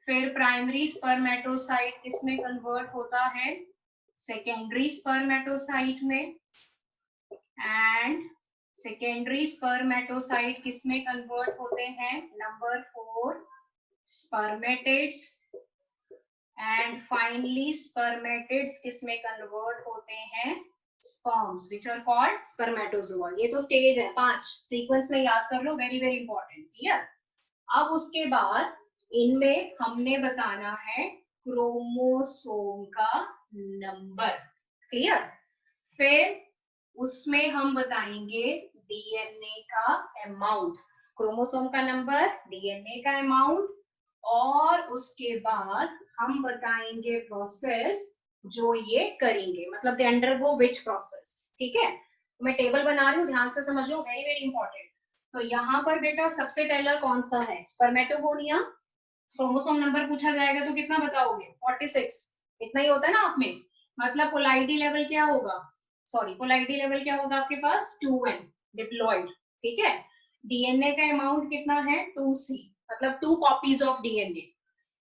फिर प्राइमरी स्पर्मेटोसाइट किसमें कन्वर्ट होता है, सेकेंडरी स्पर्मेटोसाइट में। एंड सेकेंडरी स्पर्मेटोसाइट किसमें कन्वर्ट होते हैं, number 4 spermatids. And finally spermatids किसमें कन्वर्ट होते हैं, sperms which are called spermatozoa. ये तो स्टेज है 5, सीक्वेंस में याद कर लो, वेरी वेरी इंपॉर्टेंट। क्लियर? अब उसके बाद इनमें हमने बताना है क्रोमोसोम का नंबर। क्लियर? फिर उसमें हम बताएंगे डीएनए का अमाउंट, क्रोमोसोम का नंबर, डीएनए का अमाउंट, और उसके बाद हम बताएंगे प्रोसेस जो ये करेंगे, मतलब दे अंडरगो विच प्रोसेस। ठीक है? मैं टेबल बना रही हूँ, ध्यान से समझ लो, वेरी वेरी इंपॉर्टेंट। तो यहाँ पर बेटा सबसे पहला कौन सा है, स्पर्मेटोगोनिया। क्रोमोसोम नंबर पूछा जाएगा तो कितना बताओगे, 46। इतना ही होता है ना आप में, मतलब पोलाइडी लेवल क्या होगा, सॉरी पोलाइडी लेवल क्या होगा आपके पास, 2n डिप्लॉइड। ठीक है? डीएनए का अमाउंट कितना है, 2c, मतलब 2 copies of DNA.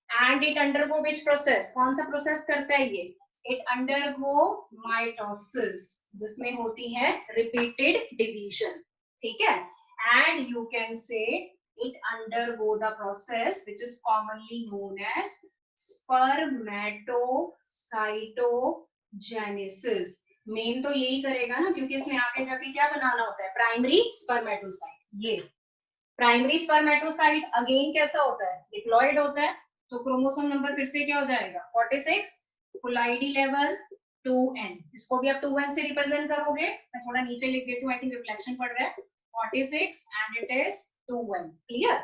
And it undergo which process, कौन सा प्रोसेस करता है ये, इट अंडरगो माइटोसिस, जिसमें होती है रिपीटेड डिवीजन। ठीक है? And you can say it undergo the process which is commonly known as spermatocytogenesis। Main तो यही करेगा ना, क्योंकि इसमें आगे जाके क्या बनाना होता है, प्राइमरी स्पर्मेटोसाइट। ये प्राइमरी स्पर्मेटोसाइट अगेन कैसा होता है, डिप्लॉइड होता है। तो क्रोमोसोम नंबर फिर से क्या हो जाएगा, 46, पोलाइडी लेवल 2n, इसको भी आप 2n से रिप्रेजेंट करोगे। मैं थोड़ा नीचे लिख देती हूँ, आई थिंक रिफ्लेक्शन पड़ रहा है, 46 and it is 2n। Clear?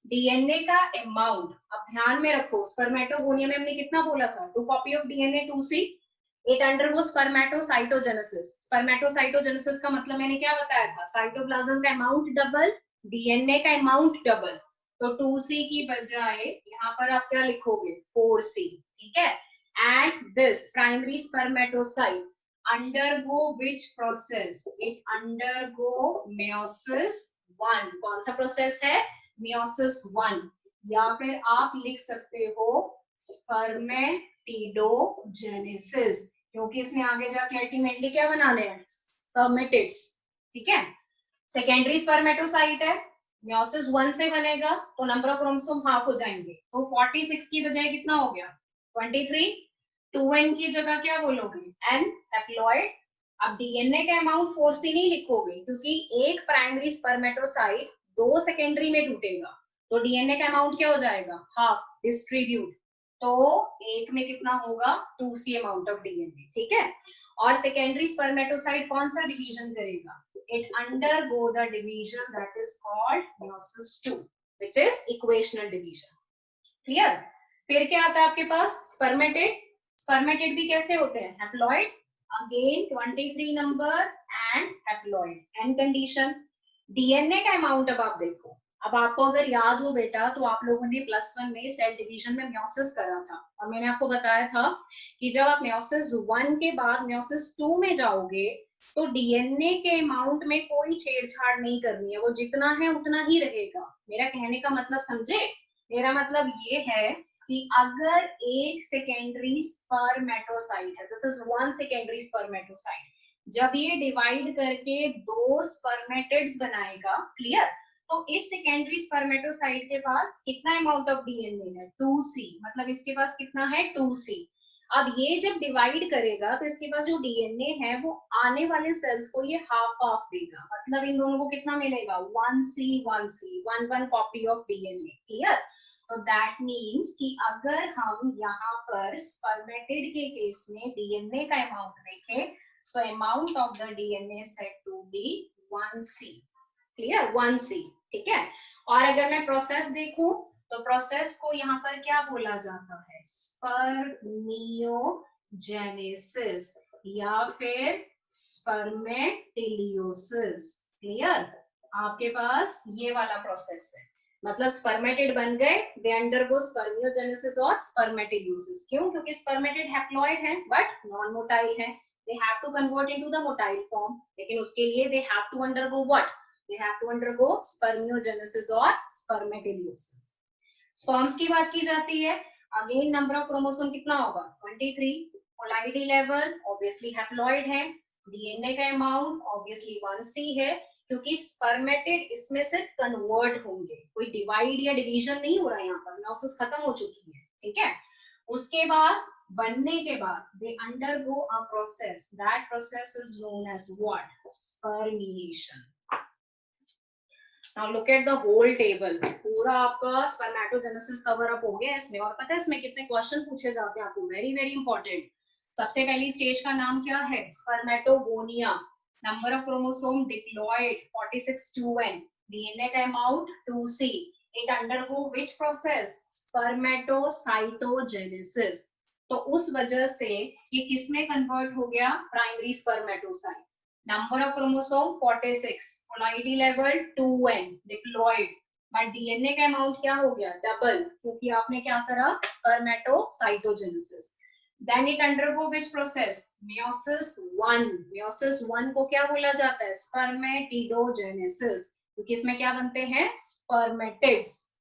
DNA का अमाउंट अब ध्यान में रखो, स्पर्मेटोगोनिया में हमने कितना बोला था, 2 copy of DNA 2c। It undergo spermatocytogenesis. Spermatocytogenesis का मतलब मैंने क्या बताया था, साइटोप्लाज्म का अमाउंट डबल, डीएनए का अमाउंट डबल। तो 2c की बजाय यहाँ पर आप क्या लिखोगे, 4c। ठीक है? And this primary spermatocyte undergo which process, it undergo meiosis 1। कौन सा प्रोसेस है, meiosis 1, या फिर आप लिख सकते हो स्पर्मेटिडोजेनेसिस, क्योंकि इसमें आगे जाके अल्टीमेटली क्या बनाने हैं, स्पर्मेटिड्स। ठीक है? सेकेंडरी स्पर्मेटोसाइट है, meiosis 1 से बनेगा तो नंबर ऑफ क्रोमोसोम हाफ हो जाएंगे, तो 46 की बजाय कितना हो गया, 23। 2n की जगह क्या बोलोगे, n हैप्लॉइड। अब डीएनए का अमाउंट 4c नहीं लिखोगे, क्योंकि एक प्राइमरी स्पर्मेटोसाइट 2 सेकेंडरी में टूटेगा, तो डीएनए का अमाउंट क्या हो जाएगा, हाफ डिस्ट्रीब्यूट। तो एक में कितना होगा, 2c अमाउंट ऑफ डीएनए। ठीक है? और सेकेंडरी स्पर्मेटोसाइट कौन सा डिवीजन करेगा, it undergo the division that is called meiosis 2 which is equational division. Clear? फिर क्या आता है आपके पास, स्पर्मेटेड। स्पर्मेटेड भी कैसे होते हैं, haploid, again 23 number and haploid, N condition. DNA का अमाउंट अब आप देखो, अब आपको अगर याद हो बेटा तो आप लोगों ने +1 में सेल डिवीजन में म्योसिस करा था, और मैंने आपको बताया था कि जब आप म्योसिस 1 के बाद म्योसिस 2 में जाओगे तो डीएनए के अमाउंट में कोई छेड़छाड़ नहीं करनी है, वो जितना है उतना ही रहेगा। मेरा कहने का मतलब समझे, मेरा मतलब ये है कि अगर एक सेकेंडरी स्पर्मेटोसाइट है, दिस इज 1 सेकेंडरी स्पर्मेटोसाइट, जब ये डिवाइड करके 2 स्पर्मेटिड्स बनाएगा, क्लियर, तो इस सेकेंडरी स्पर्मेटोसाइट के पास कितना अमाउंट ऑफ डीएनए है, 2C, मतलब इसके पास कितना है, 2C। अब ये जब डिवाइड करेगा तो इसके पास जो डीएनए है वो आने वाले सेल्स को ये हाफ हाफ देगा, मतलब इन दोनों को कितना मिलेगा, 1C 1C, 1 copy of DNA, clear. तो दैट मीन्स कि अगर हम यहाँ पर स्पर्मेटिड के केस में डीएनए का अमाउंट देखें, so amount of the DNA said to be 1C, clear, 1C, ठीक है। और अगर मैं प्रोसेस देखूं तो प्रोसेस को यहाँ पर क्या बोला जाता है, स्पर्मियोजेनेसिस या फिर स्पर्मेटिलियोसिस, क्लियर। आपके पास ये वाला प्रोसेस है, मतलब स्पर्मेटिड बन गए, दे अंडरगो स्पर्मियोजेनेसिस और स्पर्मेटिलियोसिस। क्यों, क्योंकि स्पर्मेटिड हैप्लॉइड है बट नॉन मोटाइल है, they have to convert into the motile form, लेकिन उसके लिए they have to undergo what, they have to undergo spermiogenesis और spermatiliosis। स्पर्म्स की बात की जाती है, अगेन नंबर ऑफ क्रोमोसोम कितना होगा, 23, पोलैरिटी लेवल ऑब्वियसली हैप्लॉइड है, डीएनए का अमाउंट ऑब्वियसली 1C है, क्योंकि स्पर्मेटिड इसमें से कन्वर्ट होंगे, कोई डिवाइड या डिवीजन नहीं हो रहा है, यहाँ पर म्योसिस खत्म हो चुकी है, ठीक है। उसके बाद बनने के बाद they undergo a process, that process is known as what, spermiation। Now look at the whole table, पूरा आपका स्पर्मेटोजेनेसिस कवर अप हो गया इसमें, और पता है इसमें कितने क्वेश्चन पूछे जाते हैं आपको, वेरी वेरी इंपॉर्टेंट। सबसे पहली स्टेज का नाम क्या है, spermatogonia, number of chromosome diploid 46 2n, DNA का amount 2C, it undergo which process, spermatocytogenesis। तो उस वजह से ये किसमें कन्वर्ट हो गया, primary spermatocyte, number of chromosome 46, polarity level 2n, diploid, but DNA का अमाउंट क्या हो गया, डबल, क्योंकि आपने क्या करा, spermatocytogenesis. Then it undergo which process, meiosis 1, meiosis 1 को क्या बोला जाता है, स्पर्मेटिडोजेनेसिस, क्योंकि इसमें क्या बनते हैं, स्पर्मेटिड्स।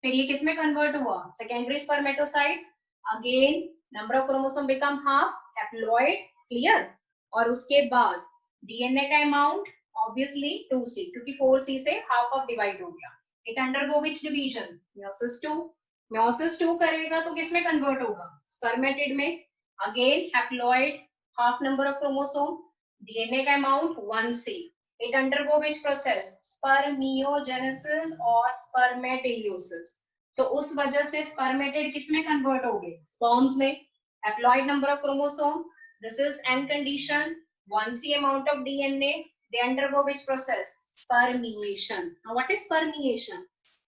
फिर ये किसमें कन्वर्ट हुआ, secondary spermatocyte, again number of chromosome become half, haploid, clear. और उसके बाद डीएनए का अमाउंट ऑब्वियसली 2C, क्योंकि 4C से हाफ ऑफ डिवाइड हो गया। It undergo which division, meiosis 2, meiosis 2 करेगा तो किसमें कन्वर्ट होगा, स्पर्मेटिड में, again haploid, half number of chromosome, DNA का amount 1C, it undergo which process, spermiogenesis और स्पर्मेटिलियोसिस। तो उस वजह से स्पर्मेटिड किसमें कन्वर्ट हो गए, स्पर्म्स में, haploid number of chromosome, this is an condition, 1C amount of DNA, they undergo which process, spermiation। Now what is spermiation,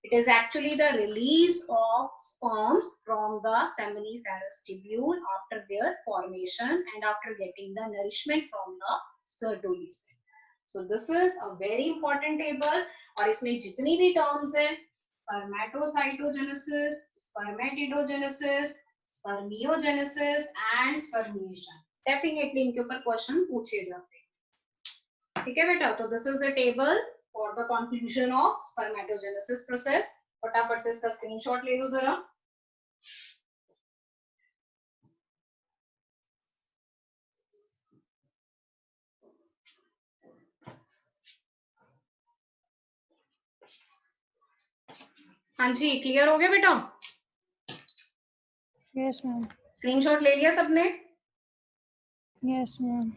it is actually the release of sperms from the seminiferous tubule after their formation and after getting the nourishment from the certolysis। So this is a very important table, और इसमें जितनी भी terms है, spermatocytogenesis, spermatidogenesis, spermiogenesis and spermiation, definitely इनके ऊपर question पूछे जाते हैं, ठीक है बेटा। तो this is the table for the conclusion of spermatogenesis process. फटाफट से इसका स्क्रीनशॉट ले लो जरा। हाँ जी, क्लियर हो गया बेटा? Yes ma'am. स्क्रीनशॉट ले लिया सबने? Yes ma'am.